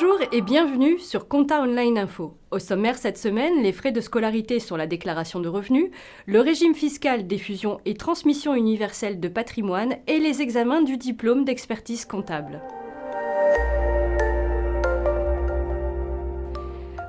Bonjour et bienvenue sur Compta Online Info. Au sommaire cette semaine, les frais de scolarité sur la déclaration de revenus, le régime fiscal des fusions et transmissions universelles de patrimoine et les examens du diplôme d'expertise comptable.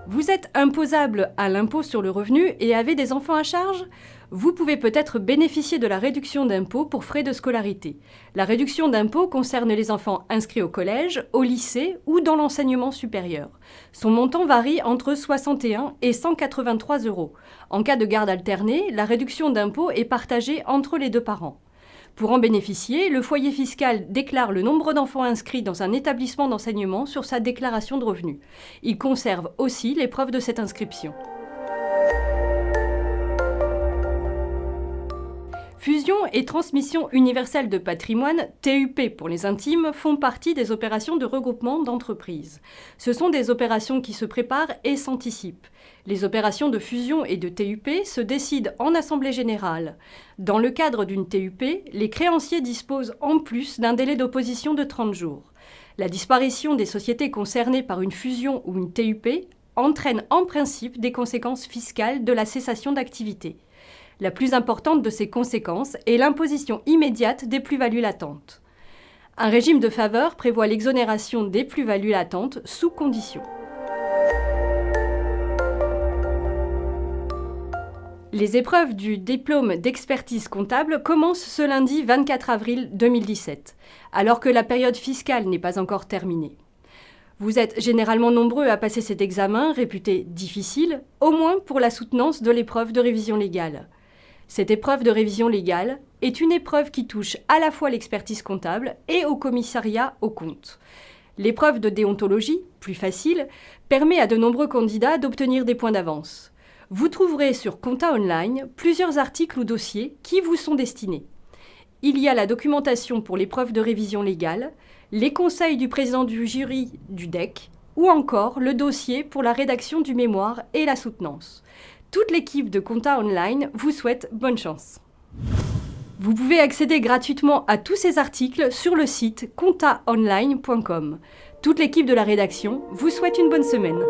Vous êtes imposable à l'impôt sur le revenu et avez des enfants à charge ? Vous pouvez peut-être bénéficier de la réduction d'impôt pour frais de scolarité. La réduction d'impôt concerne les enfants inscrits au collège, au lycée ou dans l'enseignement supérieur. Son montant varie entre 61 et 183 €. En cas de garde alternée, la réduction d'impôt est partagée entre les deux parents. Pour en bénéficier, le foyer fiscal déclare le nombre d'enfants inscrits dans un établissement d'enseignement sur sa déclaration de revenus. Il conserve aussi les preuves de cette inscription. Fusion et transmission universelle de patrimoine, TUP pour les intimes, font partie des opérations de regroupement d'entreprises. Ce sont des opérations qui se préparent et s'anticipent. Les opérations de fusion et de TUP se décident en assemblée générale. Dans le cadre d'une TUP, les créanciers disposent en plus d'un délai d'opposition de 30 jours. La disparition des sociétés concernées par une fusion ou une TUP entraîne en principe des conséquences fiscales de la cessation d'activité. La plus importante de ces conséquences est l'imposition immédiate des plus-values latentes. Un régime de faveur prévoit l'exonération des plus-values latentes sous conditions. Les épreuves du diplôme d'expertise comptable commencent ce lundi 24 avril 2017, alors que la période fiscale n'est pas encore terminée. Vous êtes généralement nombreux à passer cet examen, réputé difficile, au moins pour la soutenance de l'épreuve de révision légale. Cette épreuve de révision légale est une épreuve qui touche à la fois l'expertise comptable et au commissariat aux comptes. L'épreuve de déontologie, plus facile, permet à de nombreux candidats d'obtenir des points d'avance. Vous trouverez sur Compta Online plusieurs articles ou dossiers qui vous sont destinés. Il y a la documentation pour l'épreuve de révision légale, les conseils du président du jury du DEC ou encore le dossier pour la rédaction du mémoire et la soutenance. Toute l'équipe de Compta Online vous souhaite bonne chance. Vous pouvez accéder gratuitement à tous ces articles sur le site comptaonline.com. Toute l'équipe de la rédaction vous souhaite une bonne semaine.